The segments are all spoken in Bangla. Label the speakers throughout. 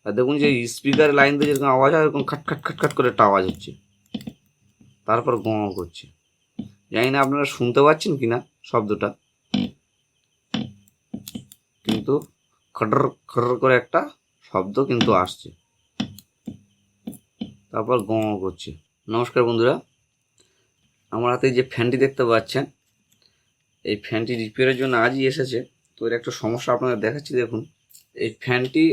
Speaker 1: আর দেখুন যে স্পিকার লাইন দিয়ে যেরকম আওয়াজ হয় এরকম খাট খাট খাট খাট করে একটা আওয়াজ হচ্ছে, তারপর গঁ করছে। জানি না আপনারা শুনতে পাচ্ছেন কি না শব্দটা, কিন্তু খটর খটর করে একটা শব্দ কিন্তু আসছে, তারপর গঁ করছে। নমস্কার বন্ধুরা, আমার হাতে যে ফ্যানটি দেখতে পাচ্ছেন, এই ফ্যানটি রিপেয়ারের জন্য আজই এসেছে। তো এর একটা সমস্যা আপনাদের দেখাচ্ছি। দেখুন, এই ফ্যানটি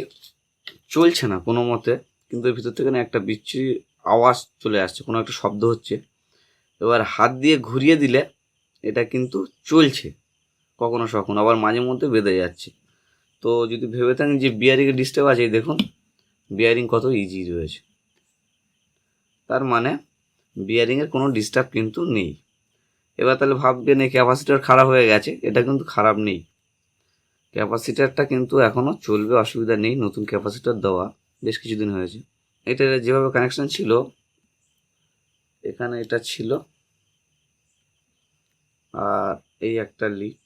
Speaker 1: চলছে না কোনো মতে, কিন্তু এর ভিতর থেকে না একটা বিচ্ছিরি আওয়াজ চলে আসছে, কোনো একটা শব্দ হচ্ছে। এবার হাত দিয়ে ঘুরিয়ে দিলে এটা কিন্তু চলছে, কখনো কখনো আবার মাঝে মধ্যে বেঁধে যাচ্ছে। তো যদি ভেবে থাকেন যে বিয়ারিংয়ে ডিস্টার্ব আছে, দেখুন বিয়ারিং কত ইজি রয়েছে, তার মানে বিয়ারিংয়ের কোনো ডিস্টার্ব কিন্তু নেই। এবার তাহলে ভাববেন এই ক্যাপাসিটার খারাপ হয়ে গেছে, এটা কিন্তু খারাপ নেই, ক্যাপাসিটারটা কিন্তু এখনও চলবে, অসুবিধা নেই। নতুন ক্যাপাসিটার দেওয়া বেশ কিছুদিন হয়েছে। এটা যেভাবে কানেকশান ছিল, এখানে এটা ছিল, আর এই একটা লিড,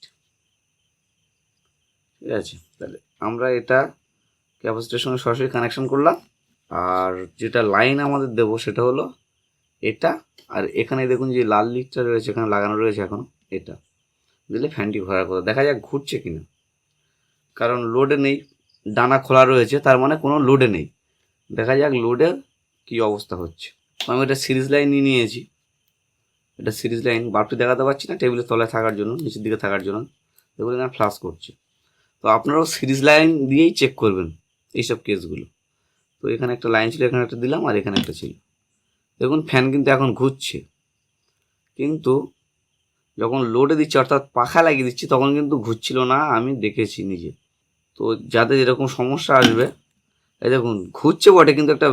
Speaker 1: ঠিক আছে। তাহলে আমরা এটা ক্যাপাসিটারের সঙ্গে সরাসরি কানেকশান করলাম, আর যেটা লাইন আমাদের দেবো সেটা হলো এটা। আর এখানে দেখুন যে লাল লিডটা রয়েছে, এখানে লাগানো রয়েছে এখন, এটা দিলে ফ্যানটি ঘোরার কথা। দেখা যাক ঘুরছে কিনা, কারণ লোডে নেই, ডানা খোলা রয়েছে, তার মানে কোনো লোডে নেই। দেখা যাক লোডের কি অবস্থা হচ্ছে। আমি এটা সিরিজ লাইন নিয়ে নিয়েছি, এটা সিরিজ লাইন। বাল্বটি দেখাতে পারছি না, টেবিলের তলায় থাকার জন্য, নিচের দিকে থাকার জন্য। দেখুন এখানে ফ্লাশ করছে। তো আপনারাও সিরিজ লাইন দিয়েই চেক করবেন এইসব কেসগুলো। তো এখানে একটা লাইন ছিল, এখানে একটা দিলাম, আর এখানে একটা ছিল। দেখুন ফ্যান কিন্তু এখন ঘুরছে, কিন্তু যখন লোডে দিচ্ছি অর্থাৎ পাখা লাগিয়ে দিচ্ছি তখন কিন্তু ঘুরছিল না, আমি দেখেছি নিজে। তো যাদের এরকম সমস্যা আসবে, এই দেখুন ঘুরছে বটে, কিন্তু একটা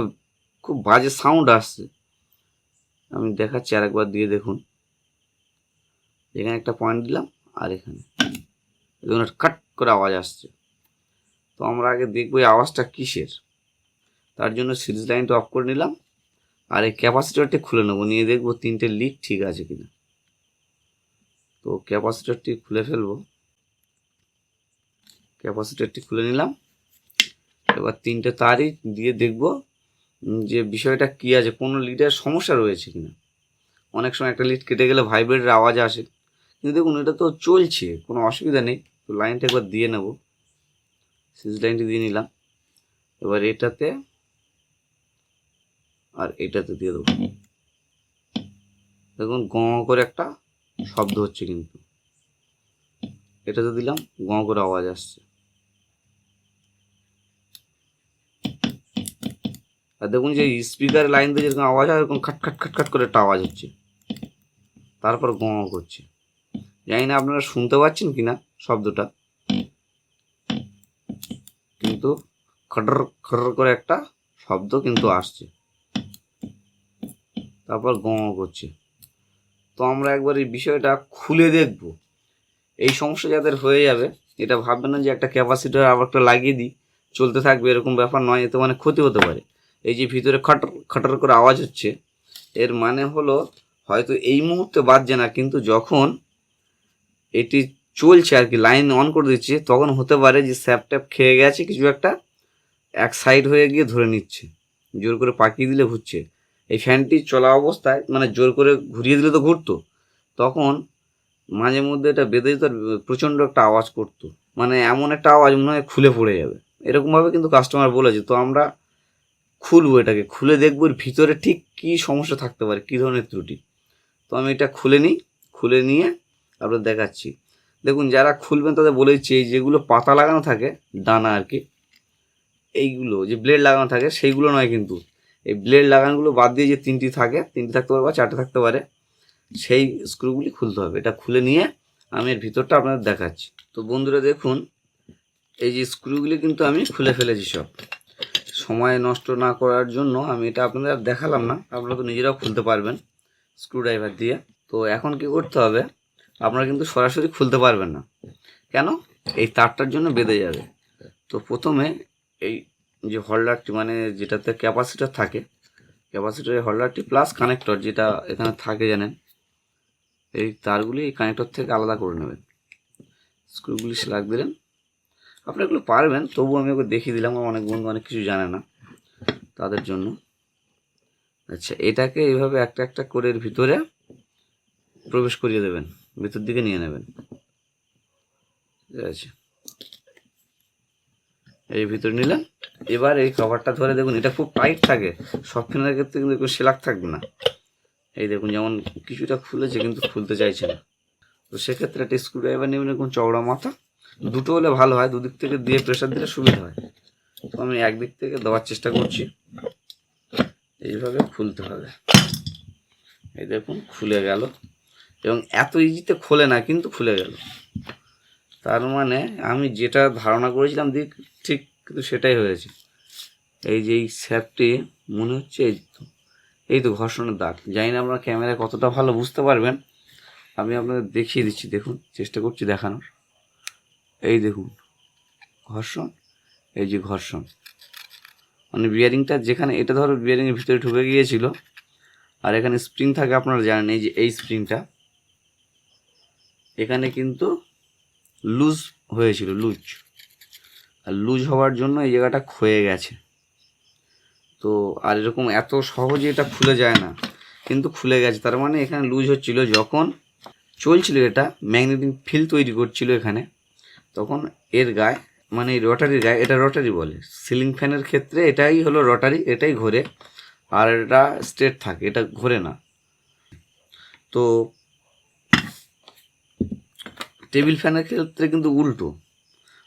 Speaker 1: খুব বাজে সাউন্ড আসছে। আমি দেখাচ্ছি আরেকবার দিয়ে দেখুন, এখানে একটা পয়েন্ট দিলাম, আর এখানে দেখুন একটা কাট করে আওয়াজ আসছে। তো আমরা আগে দেখবো এই আওয়াজটা কিসের। তার জন্য সিরিজ লাইনটা অফ করে নিলাম, আর এই ক্যাপাসিটরটি খুলে নেবো, নিয়ে দেখবো তিনটে লিড ঠিক আছে কিনা। তো ক্যাপাসিটরটি খুলে ফেলবো, ক্যাপাসিটরটি খুলে নিলাম। এবার তিনটে তারই দিয়ে দেখবো যে বিষয়টা কী আছে, কোনো লিডের সমস্যা রয়েছে কিনা। অনেক সময় একটা লিড কেটে গেলে ভাইব্রেটের আওয়াজ আসে, কিন্তু দেখুন এটা তো চলছে, কোনো অসুবিধা নেই। তো লাইনটা একবার দিয়ে নেব, সিরিজ লাইনটি দিয়ে নিলাম। এবার এটাতে আর এটাতে দিয়ে দেবো। দেখুন গঁ করে একটা শব্দ হচ্ছে, কিন্তু এটাতে দিলাম, গঁ করে আওয়াজ আসছে। আর দেখুন যে স্পিকারের লাইন দিয়ে যেরকম আওয়াজ হয় এরকম খাট খাট খাট খাট করে একটা আওয়াজ হচ্ছে, তারপর গঁ করছে। জানি না আপনারা শুনতে পাচ্ছেন কি না শব্দটা, কিন্তু খটর খটর করে একটা শব্দ কিন্তু আসছে, তারপর গঁ করছে। তো আমরা একবার এই বিষয়টা খুলে দেখব। এই সমস্যা যাদের হয়ে যাবে, এটা ভাববেন না যে একটা ক্যাপাসিটার আবার একটা লাগিয়ে দিই চলতে থাকবে, এরকম ব্যাপার নয়। এতে মানে ক্ষতি হতে পারে। এই যে ভিতরে খটর খটর করে আওয়াজ হচ্ছে, এর মানে হলো হয়তো এই মুহূর্তে বাজছে না, কিন্তু যখন এটি চলছে আর কি, লাইন অন করে দিচ্ছে, তখন হতে পারে যে স্যাপ ট্যাপ খেয়ে গেছে, কিছু একটা এক সাইড হয়ে গিয়ে ধরে নিচ্ছে, জোর করে পাকিয়ে দিলে ঘুরছে। এই ফ্যানটি চলা অবস্থায় মানে জোর করে ঘুরিয়ে দিলে তো ঘুরতো, তখন মাঝে মধ্যে এটা বেঁধে যেত, প্রচণ্ড একটা আওয়াজ করতো, মানে এমন একটা আওয়াজ মনে হয় খুলে পড়ে যাবে, এরকমভাবে কিন্তু কাস্টমার বলেছে। তো আমরা খুলবো, এটাকে খুলে দেখবো এর ভিতরে ঠিক কী সমস্যা থাকতে পারে, কী ধরনের ত্রুটি। তো আমি এটা খুলে নিই, খুলে নিয়ে আপনাদের দেখাচ্ছি। দেখুন যারা খুলবেন তাদের বলে দিচ্ছি, এই যেগুলো পাতা লাগানো থাকে ডানা আর কি, এইগুলো যে ব্লেড লাগানো থাকে সেইগুলো নয়, কিন্তু এই ব্লেড লাগানোগুলো বাদ দিয়ে যে তিনটি থাকে, তিনটি থাকতে পারে বা চারটে থাকতে পারে, সেই স্ক্রুগুলি খুলতে হবে। এটা খুলে নিয়ে আমি এর ভিতরটা আপনাদের দেখাচ্ছি। তো বন্ধুরা দেখুন, এই যে স্ক্রুগুলি কিন্তু আমি খুলে ফেলেছি সব। সময় নষ্ট না করার জন্য আমি এটা আপনাদের আর দেখালাম না, আপনারা তো নিজেরাও খুলতে পারবেন স্ক্রুড্রাইভার দিয়ে। তো এখন কি করতে হবে, আপনারা কিন্তু সরাসরি খুলতে পারবেন না, কেন, এই তারটার জন্য বেঁধে যাবে। তো প্রথমে এই যে হোল্ডারটি, মানে যেটাতে ক্যাপাসিটার থাকে, ক্যাপাসিটারের হোল্ডারটি প্লাস কানেক্টর যেটা এখানে থাকে জানেন, এই তারগুলি এই কানেক্টর থেকে আলাদা করে নেবেন। স্ক্রুগুলি সেলাক দিলেন, আপনি এগুলো পারবেন, তবু আমি ওকে দেখিয়ে দিলাম, অনেক বন্ধু অনেক কিছু জানে না তাদের জন্য। আচ্ছা, এটাকে এইভাবে একটা একটা করে এর ভিতরে প্রবেশ করিয়ে দেবেন, ভিতর দিকে নিয়ে নেবেন, ঠিক আছে? এই ভিতরে নিলেন। এবার এই কভারটা ধরে দেখুন, এটা খুব টাইট থাকে, সব ফ্যানের ক্ষেত্রে কিন্তু একটু সেলাক থাকবে না। এই দেখুন যেমন কিছুটা খুলেছে কিন্তু খুলতে চাইছে না। তো সেক্ষেত্রে একটা স্ক্রুড্রাইভার নেবেন, এরকম চওড়া মাথা, দুটো হলে ভালো হয়, দুদিক থেকে দিয়ে প্রেশার দিলে সুবিধা হয়। তো আমি একদিক থেকে দেওয়ার চেষ্টা করছি, এইভাবে খুলতে হবে। এই দেখুন খুলে গেল, এবং এত ইজিতে খোলে না কিন্তু খুলে গেল। তার মানে আমি যেটা ধারণা করেছিলাম ঠিক কিন্তু সেটাই হয়েছে। এই যে এই স্যাপটি মনে হচ্ছে এই তো ঘর্ষণের দাগ। জানি না আপনারা ক্যামেরায় কতটা ভালো বুঝতে পারবেন, আমি আপনাদের দেখিয়ে দিচ্ছি, দেখুন চেষ্টা করছি দেখানোর। এই দেখুন ঘর্ষণ, এই যে ঘর্ষণ, মানে বিয়ারিংটা যেখানে, এটা ধরো বিয়ারিংয়ের ভিতরে ঢুকে গিয়েছিল, আর এখানে স্প্রিং থাকে আপনারা জানেন, এই যে এই স্প্রিংটা এখানে কিন্তু লুজ হয়েছিল, আর লুজ হওয়ার জন্য এই জায়গাটা ক্ষয়ে গেছে। তো আর এরকম এত সহজে এটা খুলে যায় না, কিন্তু খুলে গেছে। তার মানে এখানে লুজ হচ্ছিল যখন চলছিল, এটা ম্যাগনেটিক ফিল্ড তৈরি করছিল এখানে, তখন এর গায়ে, মানে এই রটারির গায়ে, এটা রটারি বলে, সিলিং ফ্যানের ক্ষেত্রে এটাই হলো রটারি, এটাই ঘোরে, আর এটা স্ট্রেট থাকে, এটা ঘোরে না। তো টেবিল ফ্যানের ক্ষেত্রে কিন্তু উল্টো,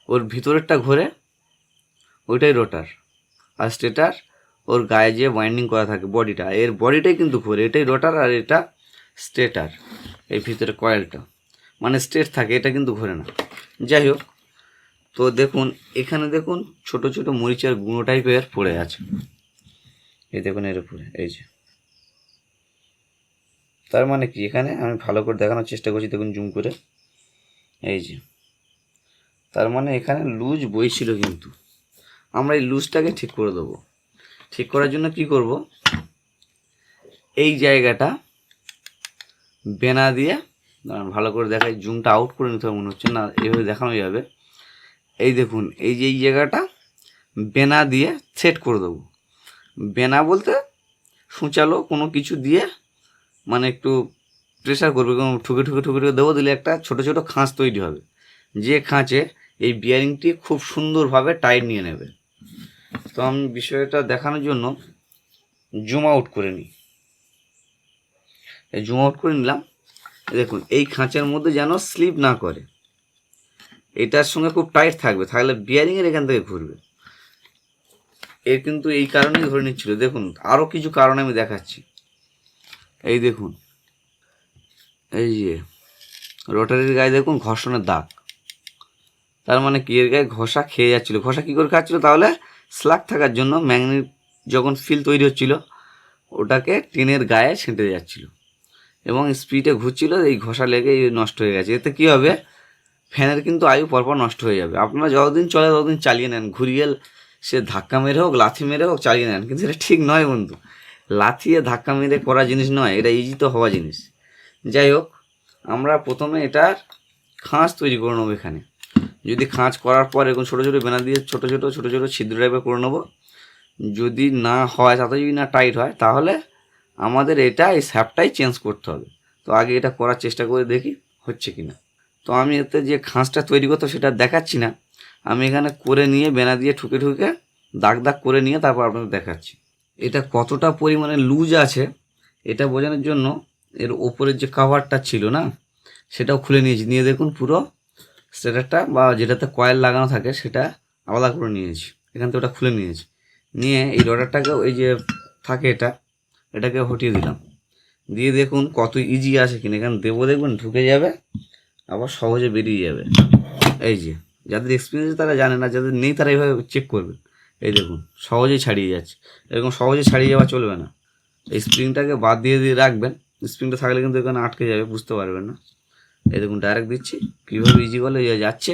Speaker 1: ওর ভিতরেরটা ঘোরে, ওইটাই রটার, আর স্টেটার ওর গায়ে যে ওয়াইন্ডিং করা থাকে বডিটা, এর বডিটাই কিন্তু ঘোরে, এটাই রটার আর এটা স্টেটার। এই ভিতরে কয়েলটা মানে স্ট্রেট থাকে, এটা কিন্তু ঘোরে না। যাই হোক, তো দেখুন এখানে দেখুন ছোট ছোট মরিচের গুঁড়ো টাইপের পড়ে আছে, এই দেখুন এর উপরে, এই যে। তার মানে কি, এখানে আমি ভালো করে দেখানোর চেষ্টা করছি, দেখুন জুম করে, এই যে। তার মানে এখানে লুজ বইছিল, কিন্তু আমরা এই লুজটাকে ঠিক করে দেবো। ঠিক করার জন্য কি করব, এই জায়গাটা বেনা দিয়ে, ভালো করে দেখাই, জুমটা আউট করে নিতে হবে, মনে হচ্ছে না এভাবে দেখানো যাবে। এই দেখুন এই যে এই জায়গাটা বেনা দিয়ে সেট করে দেবো। বেনা বলতে সূচালো কোনো কিছু দিয়ে, মানে একটু প্রেশার করবে, ঠুকে ঠুকে ঠুকে ঠুকে দেবো, দিলে একটা ছোটো ছোটো খাঁজ তৈরি হবে, যে খাঁচে এই বিয়ারিংটি খুব সুন্দরভাবে টাইট নিয়ে নেবে। তো আমি বিষয়টা দেখানোর জন্য জুম আউট করে নিই, এই জুম আউট করে নিলাম। দেখুন এই খাঁচের মধ্যে যেন স্লিপ না করে, এটার সঙ্গে খুব টাইট থাকবে, তাহলে বিয়ারিংয়ের এখান থেকে ঘুরবে। এর কিন্তু এই কারণেই ধরে নিচ্ছিল, দেখুন আরও কিছু কারণ আমি দেখাচ্ছি। এই দেখুন এই যে রোটারির গায়ে দেখুন ঘর্ষণের দাগ, তার মানে কি, এর গায়ে ঘষা খেয়ে যাচ্ছিলো। ঘষা কী করে খাচ্ছিলো, তাহলে স্লাগ থাকার জন্য ম্যাগনেট যখন ফিল তৈরি হচ্ছিল, ওটাকে টিনের গায়ে ছেঁটে যাচ্ছিল এবং স্পিডে ঘুরছিল, এই ঘষা লেগে নষ্ট হয়ে গেছে। এতে কী হবে, ফ্যানের কিন্তু আয়ু পরপর নষ্ট হয়ে যাবে। আপনারা যতদিন চলে ততদিন চালিয়ে নেন, ঘুরিয়ে সে ধাক্কা মেরে হোক লাথি মেরে হোক চালিয়ে নেন, কিন্তু এটা ঠিক নয় বন্ধু, লাথিয়ে ধাক্কা মেরে করা জিনিস নয়, এটা ইজি তো হওয়া জিনিস। যাই হোক, আমরা প্রথমে এটার খাঁজ তৈরি করে নেবো। এখানে যদি খাঁজ করার পর এরকম ছোটো ছোটো বেনা দিয়ে ছোটো ছোটো ছিদ্র টাইপের করে নেবো। যদি না হয়, তাতে যদি না টাইট হয়, তাহলে আমাদের এটা এই স্যাপটাই চেঞ্জ করতে হবে। তো আগে এটা করার চেষ্টা করে দেখি হচ্ছে কি না। তো আমি এতে যে খাঁজটা তৈরি করতে সেটা দেখাচ্ছি না, আমি এখানে করে নিয়ে বেনা দিয়ে ঠুকে ঠুকে দাগ দাগ করে নিয়ে তারপর আপনাদের দেখাচ্ছি। এটা কতটা পরিমাণে লুজ আছে এটা বোঝানোর জন্য এর ওপরের যে কাভারটা ছিল না, সেটাও খুলে নিয়েছি, নিয়ে দেখুন পুরো স্টেটারটা বা যেটাতে কয়েল লাগানো থাকে সেটা আলাদা করে নিয়েছি, এখান থেকে ওটা খুলে নিয়েছি। নিয়ে এই রডারটাকে, ওই যে থাকে এটাকে হটিয়ে দিলাম, দিয়ে দেখুন কত ইজি আছে কিনা। এখানে দেবো, দেখবেন ঢুকে যাবে, আবার সহজে বেরিয়ে যাবে। এই যে যাদের এক্সপিরিয়েন্স তারা জানে না, যাদের নেই তারা এইভাবে চেক করবে। এই দেখুন সহজেই ছাড়িয়ে যাচ্ছে, এরকম সহজে ছাড়িয়ে যাওয়া চলবে না। এই স্প্রিংটাকে বাদ দিয়ে রাখবেন, স্প্রিংটা থাকলে কিন্তু এখানে আটকে যাবে, বুঝতে পারবেন না। এই দেখুন ডাইরেক্ট দিচ্ছি, কীভাবে ইজি বলে যাচ্ছে,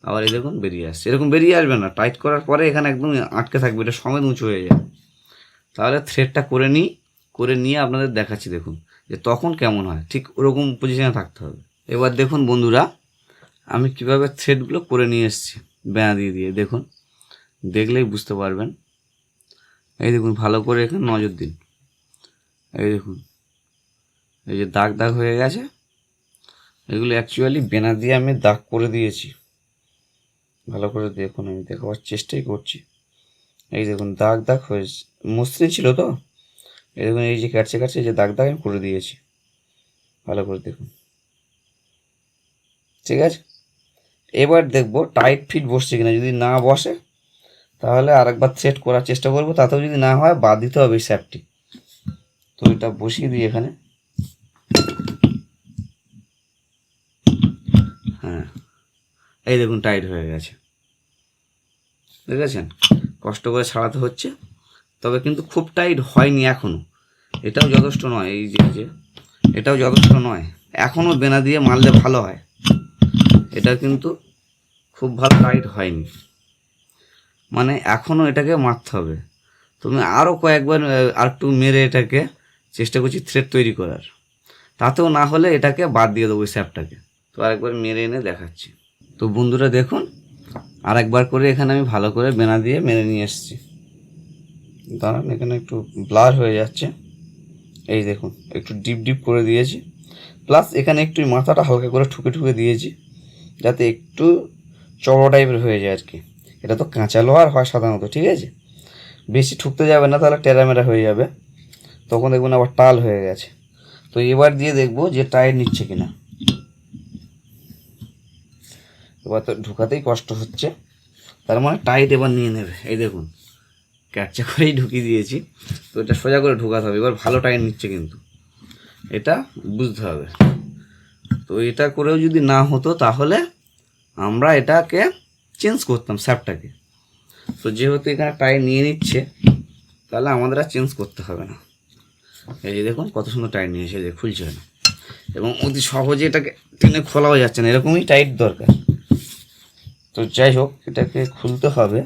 Speaker 1: আবার এই দেখুন বেরিয়ে আসছে। এরকম বেরিয়ে আসবে না, টাইট করার পরে এখানে একদম আটকে থাকবে, এটা সমেত উঁচু হয়ে যাবে। তাহলে থ্রেডটা করে নিয়ে আপনাদের দেখাচ্ছি, দেখুন যে তখন কেমন হয়, ঠিক ওরকম পজিশনে থাকতে হবে। এবার দেখুন বন্ধুরা, আমি কিভাবে থ্রেডগুলো করে নিয়ে এসেছি। বেনা দিয়ে দিয়ে দেখুন, দেখলেই বুঝতে পারবেন। এই দেখুন, ভালো করে এখানে নজর দিন। এই দেখুন, এই যে দাগ দাগ হয়ে গেছে, এগুলো অ্যাকচুয়ালি বেনা দিয়ে আমি দাগ করে দিয়েছি। ভালো করে দেখুন, আমি দেখাবার চেষ্টাই করছি। এই দেখুন দাগ দাগ হয়েছে, মসৃণ ছিল তো। এই দেখুন, এই যে কাটছে কাটছে যে দাগ দাগ আমি করে দিয়েছি। ভালো করে দেখুন, ঠিক আছে। এবার দেখবো টাইট ফিট বসছে কিনা। যদি না বসে তাহলে আরেকবার সেট করার চেষ্টা করবো, তাতেও যদি না হয় বাদ দিতে হবে এই স্যাপটি। তো এটা বসিয়ে দিই এখানে। হ্যাঁ, এই দেখুন টাইট হয়ে গেছে, দেখেছেন? কষ্ট করে ছাড়াতে হচ্ছে, তবে কিন্তু খুব টাইট হয়নি এখনও। এটাও যথেষ্ট নয়, এই যে এটাও যথেষ্ট নয়, এখনও বেনা দিয়ে মারলে ভালো হয়। এটা কিন্তু খুব ভালো টাইট হয়নি, মানে এখনও এটাকে মারতে হবে। তুমি আরও কয়েকবার আর একটু মেরে এটাকে চেষ্টা করছি থ্রেড তৈরি করার, তাতেও না হলে এটাকে বাদ দিয়ে দেবো স্যাপটাকে। তো আরেকবার মেরে এনে দেখাচ্ছি। তো বন্ধুরা দেখুন, আরেকবার করে এখানে আমি ভালো করে বেনা দিয়ে মেরে নিয়ে এসেছি। দাঁড়ান, এখানে একটু ব্লার হয়ে যাচ্ছে। এই দেখুন, একটু ডিপ ডিপ করে দিয়েছি, প্লাস এখানে একটু মাথাটা হালকা করে ঠুকে ঠুকে দিয়েছি, যাতে একটু চড়ো টাইপের হয়ে যায় আর কি। এটা তো কাঁচা লোহার হয় সাধারণত, ঠিক আছে? বেশি ঠুকতে যাবে না, তাহলে টেরামেরা হয়ে যাবে, তখন দেখবেন আবার টাল হয়ে গেছে। তো এবার দিয়ে দেখবো যে টাইট নিচ্ছে কিনা। এবার তো ঢুকাতেই কষ্ট হচ্ছে, তার মানে টাইট এবার নিয়ে নেবে। এই দেখুন, ক্যাপচা করেই ঢুকিয়ে দিয়েছি। তো এটা সোজা করে ঢুকাতে হবে। এবার ভালো টাইট নিচ্ছে কিন্তু, এটা বুঝতে হবে। তো এটা করেও যদি না হতো তাহলে আমরা এটাকে চেঞ্জ করতাম স্যাপটাকে। তো যেহেতু এখানে টাইট নিয়ে নিচ্ছে, তাহলে আমাদের আর চেঞ্জ করতে হবে না। এই যে দেখুন কত সুন্দর টাইট নিয়েছে, যে খুলছে না, এবং অতি সহজে এটাকে টেনে খোলাও যাচ্ছে না, এরকমই টাইট দরকার। তো যাই হোক, এটাকে খুলতে হবে।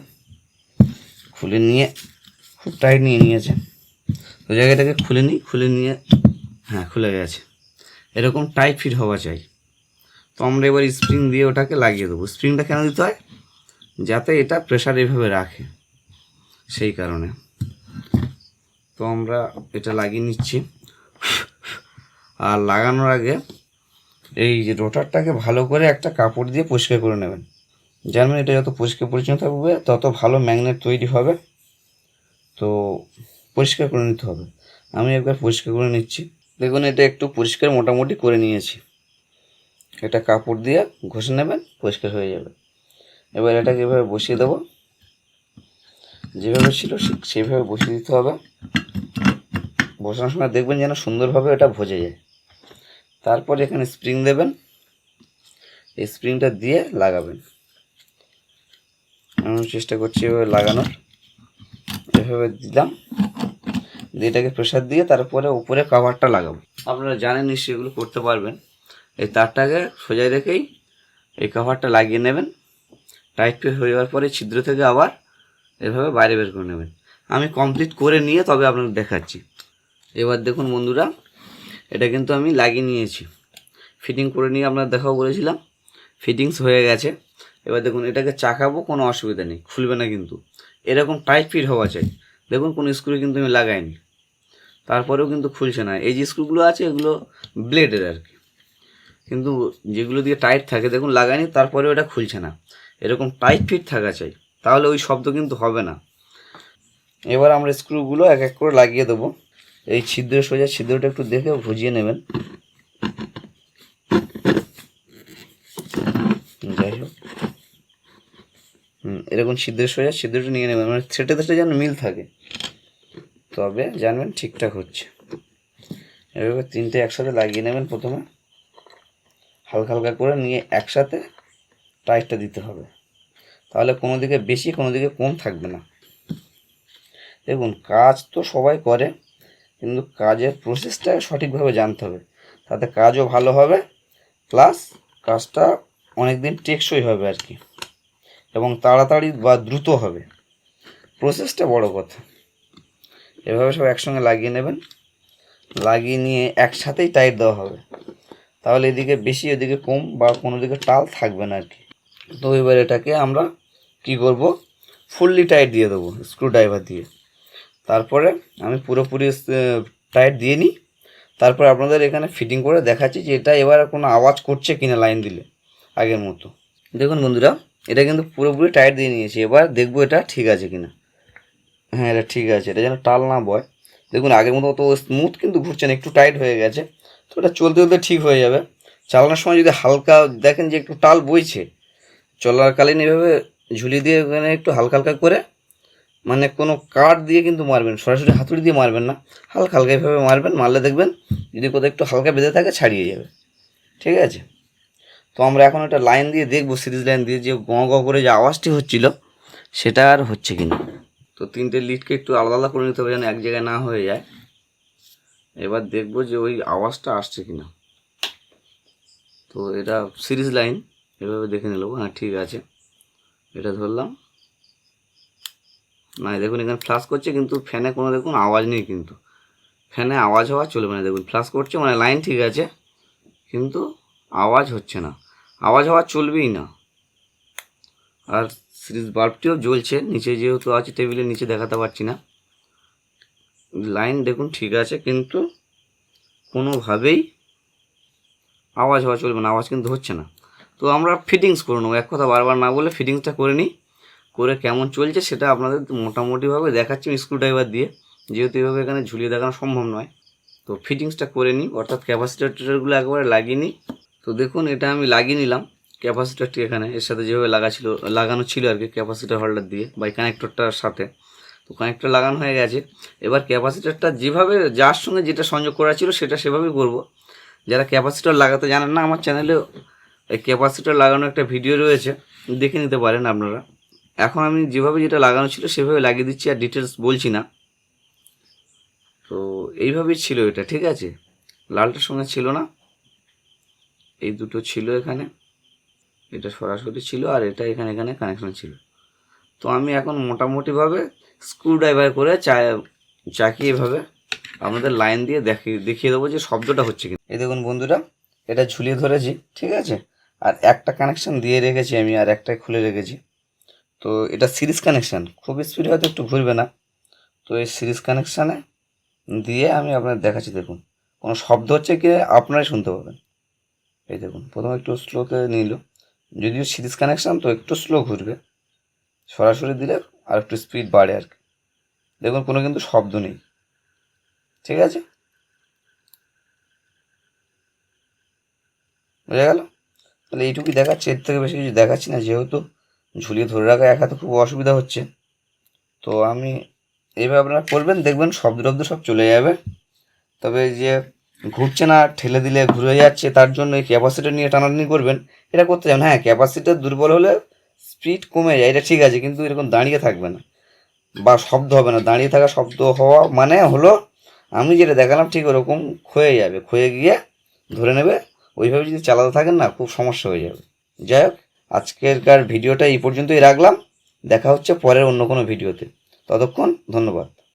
Speaker 1: খুলে নিয়ে, খুব টাইট নিয়ে নিয়েছে, তো জায়গাটাকে খুলে নিই। খুলে নিয়ে, হ্যাঁ খুলে গেছে। এরকম টাইট ফিট হওয়া চাই। তো আমরা এবার স্প্রিং দিয়ে ওটাকে লাগিয়ে দেবো। স্প্রিংটা কেন দিতে হয়? যাতে এটা প্রেশার এইভাবে রাখে, সেই কারণে। তো আমরা এটা লাগিয়ে নিচ্ছি। আর লাগানোর আগে এই যে রোটারটাকে ভালো করে একটা কাপড় দিয়ে পরিষ্কার করে নেবেন। জানবেন, এটা যত পরিষ্কার পরিচ্ছন্ন থাকবে তত ভালো ম্যাগনেট তৈরি হবে। তো পরিষ্কার করে নিতে হবে। আমি একবার পরিষ্কার করে নিচ্ছি। দেখুন, এটা একটু পরিষ্কার মোটামুটি করে নিয়েছি। এটা কাপড় দিয়ে ঘষে নেবেন, পরিষ্কার হয়ে যাবে। এবার এটাকে এভাবে বসিয়ে দেবো, যেভাবে ছিল সেইভাবে বসিয়ে দিতে হবে। বসানোর সময় দেখবেন যেন সুন্দরভাবে এটা ভজে যায়। তারপর এখানে স্প্রিং দেবেন, এই স্প্রিংটা দিয়ে লাগাবেন। আমি চেষ্টা করছি এভাবে লাগানোর। এভাবে দিলাম, দিয়ে এটাকে প্রেশার দিয়ে তারপরে উপরে কভারটা লাগাবো। আপনারা জানেন নিশ্চয়ই, এগুলো করতে পারবেন। এই তারটাকে সোজা রেখেই এই কভারটা লাগিয়ে নেবেন। টাইট ফিট হয়ে যাওয়ার পরে ছিদ্র থেকে আবার এভাবে বাইরে বের করে নেবেন। আমি কমপ্লিট করে নিয়ে তবে আপনাদের দেখাচ্ছি। এবার দেখুন বন্ধুরা, এটা কিন্তু আমি লাগিয়ে নিয়েছি, ফিটিং করে নিয়ে আপনার দেখাও বলেছিলাম। ফিটিংস হয়ে গেছে। এবার দেখুন, এটাকে চাকাবো, কোনো অসুবিধা নেই, খুলবে না কিন্তু। এরকম টাইট ফিট হওয়া চাই। দেখুন, কোনো স্ক্রু কিন্তু আমি লাগাইনি, তারপরেও কিন্তু খুলছে না। এই যে স্ক্রুগুলো আছে এগুলো ব্লেডের আর কি, কিন্তু যেগুলো দিয়ে টাইট থাকে দেখুন লাগাইনি, তারপরেও এটা খুলছে না। এরকম টাইট ফিট থাকা চাই, তাহলে ওই শব্দ কিন্তু হবে না। এবার আমরা স্ক্রুগুলো এক এক করে লাগিয়ে দেবো। এই ছিদ্রের সোজা ছিদ্রটা একটু দেখে ভুজিয়ে নেবেন। যাই হোক, এরকম ছিদ্রের সোজা ছিদ্রটা নিয়ে নেবেন, মানে থ্রেটে থ্রেটে যেন মিল থাকে, তবে জানবেন ঠিকঠাক হচ্ছে। এভাবে তিনটে একসাথে লাগিয়ে নেবেন। প্রথমে হালকা হালকা করে নিয়ে একসাথে টাইটটা দিতে হবে, তাহলে কোনো দিকে বেশি কোনো দিকে কম থাকবে না। দেখুন, কাজ তো সবাই করে, কিন্তু কাজের প্রসেসটা সঠিকভাবে জানতে হবে, তাতে কাজও ভালো হবে, প্লাস কাজটা অনেক দিন টেকসই হবে আর কি, এবং তাড়াতাড়ি বা দ্রুত হবে। প্রসেসটা বড় কথা। এভাবে সব একসঙ্গে লাগিয়ে নেবেন। লাগিয়ে নিয়ে একসাথেই টাইট দেওয়া হবে, তাহলে এদিকে বেশি এদিকে কম বা কোনো দিকে টাল থাকবে না আর কি। তো এবার এটাকে আমরা কি করব, ফুললি টাইট দিয়ে দেবো স্ক্রু ড্রাইভার দিয়ে। তারপরে আমি পুরোপুরি টাইট দিয়ে নিই। তারপর আপনাদের এখানে ফিটিং করে দেখাচ্ছি যে এটা এবার কোনো আওয়াজ করছে কিনা লাইন দিলে আগের মতো। দেখুন বন্ধুরা, এটা কিন্তু পুরোপুরি টাইট দিয়ে নিয়েছি। এবার দেখবো এটা ঠিক আছে কিনা। হ্যাঁ, এটা ঠিক আছে, এটা যেন টাল না বয়। দেখুন আগের মতো অত স্মুথ কিন্তু ঘুরছে না, একটু টাইট হয়ে গেছে। তো এটা চলতে চলতে ঠিক হয়ে যাবে। চালানোর সময় যদি হালকা দেখেন যে একটু টাল বইছে, চলাকালীন এভাবে ঝুলিয়ে দিয়ে ওখানে একটু হালকা হালকা করে, মানে কোনো কাঠ দিয়ে কিন্তু মারবেন, সরাসরি হাতুড়ি দিয়ে মারবেন না, হালকা হালকা এভাবে মারবেন। মারলে দেখবেন যদি কোথাও একটু হালকা বেঁধে থাকে ছাড়িয়ে যাবে। ঠিক আছে, তো আমরা এখন একটা লাইন দিয়ে দেখবো, সিরিজ লাইন দিয়ে, যে গ গ করে যে আওয়াজটি হচ্ছিল সেটা আর হচ্ছে কিনা। তো 3টে লিডকে একটু আলাদা আলাদা করে নিতে হবে যেন এক জায়গায় না হয়ে যায়। এবার দেখবো যে ওই আওয়াজটা আসছে কিনা। তো এটা সিরিজ লাইন, এভাবে দেখে নিল। হ্যাঁ ঠিক আছে, এটা ধরলাম না। দেখুন এখানে ফ্লাশ করছে কিন্তু ফ্যানে কোনো দেখুন আওয়াজ নেই, কিন্তু ফ্যানে আওয়াজ হওয়া চলবে না। দেখুন ফ্লাশ করছে মানে লাইন ঠিক আছে, কিন্তু আওয়াজ হচ্ছে না। আওয়াজ হওয়া চলবেই না। আর সিরিজ বাল্বটিও জ্বলছে, নিচে যেহেতু আছে টেবিলের নিচে দেখাতে পারছি না। লাইন দেখুন ঠিক আছে, কিন্তু কোনোভাবেই আওয়াজ হওয়া চলবে না, আওয়াজ কিন্তু হচ্ছে না। তো আমরা ফিটিংস করে নেবো, এক কথা বারবার না বলে ফিটিংসটা করে নিই। করে কেমন চলছে সেটা আপনাদের মোটামুটিভাবে দেখাচ্ছি স্ক্রু ড্রাইভার দিয়ে, যেহেতু এভাবে এখানে ঝুলিয়ে দেখানো সম্ভব নয়। তো ফিটিংসটা করে নিই, অর্থাৎ ক্যাপাসিটারগুলো একবারে লাগিয়ে নিই। তো দেখুন এটা আমি লাগিয়ে নিলাম ক্যাপাসিটারটি এখানে, এর সাথে যেভাবে লাগানো ছিল আর কি, ক্যাপাসিটার হোল্ডার দিয়ে বা কানেক্টরটার সাথে। তো কানেক্টর লাগানো হয়ে গেছে। এবার ক্যাপাসিটারটা যেভাবে যার সঙ্গে যেটা সংযোগ করা ছিল সেটা সেভাবেই করব। যারা ক্যাপাসিটার লাগাতে জানেন না, আমার চ্যানেলে এই ক্যাপাসিটার লাগানো একটা ভিডিও রয়েছে, দেখে নিতে পারেন আপনারা। এখন আমি যেভাবে যেটা লাগানো ছিল সেভাবে লাগিয়ে দিচ্ছি, আর ডিটেলস বলছি না। তো এইভাবেই ছিল এটা, ঠিক আছে। লালটার সঙ্গে ছিল না, এই দুটো ছিল এখানে, এটা সরাসরি ছিল, আর এটা এখানে এখানে কানেকশন ছিল। তো আমি এখন মোটামুটিভাবে স্ক্রু ড্রাইভার করে চাকিয়ে এভাবে আপনাদের লাইন দিয়ে দেখিয়ে দেবো যে শব্দটা হচ্ছে কি। এই দেখুন বন্ধুরা, এটা ঝুলিয়ে ধরেছি, ঠিক আছে। আর একটা কানেকশান দিয়ে রেখেছি আমি, আর একটাই খুলে রেখেছি। তো এটা সিরিজ কানেকশান, খুব স্পিড হয়তো একটু ঘুরবে না। তো এই সিরিজ কানেকশানে দিয়ে আমি আপনাদের দেখাচ্ছি। দেখুন কোনো শব্দ হচ্ছে কি আপনারাই শুনতে পাবেন। এই দেখুন প্রথমে একটু স্লোতে নিল, যদিও সিরিজ কানেকশান তো একটু স্লো ঘুরবে, সরাসরি দিলে আর একটু স্পিড বাড়ে আর কি। দেখুন কোনো কিন্তু শব্দ নেই, ঠিক আছে, বোঝা গেল। তাহলে এইটুকুই দেখাচ্ছি, এর থেকে বেশি কিছু দেখাচ্ছি না, যেহেতু ঝুলিয়ে ধরে রাখা এক হাতে খুব অসুবিধা হচ্ছে। তো আমি এইভাবে আপনারা করবেন, দেখবেন শব্দ টব্দ সব চলে যাবে। তবে যে ঘুরছে না, ঠেলে দিলে ঘুরে যাচ্ছে, তার জন্য এই ক্যাপাসিটার নিয়ে টানাটানি করবেন, এটা করতে যাবেন। হ্যাঁ, ক্যাপাসিটার দুর্বল হলে স্পিড কমে যায়, এটা ঠিক আছে, কিন্তু এরকম দাঁড়িয়ে থাকবে না বা শব্দ হবে না। দাঁড়িয়ে থাকা শব্দ হওয়া মানে হলো আমি যেটা দেখালাম ঠিক ওরকম ক্ষয়ে যাবে, ক্ষয়ে গিয়ে ধরে নেবে। ওইভাবে যদি চালাতে থাকেন না, খুব সমস্যা হয়ে যাবে। যাই হোক, আজকেরকার ভিডিওটা এই পর্যন্তই রাখলাম। দেখা হচ্ছে পরের অন্য কোনো ভিডিওতে। ততক্ষণ ধন্যবাদ।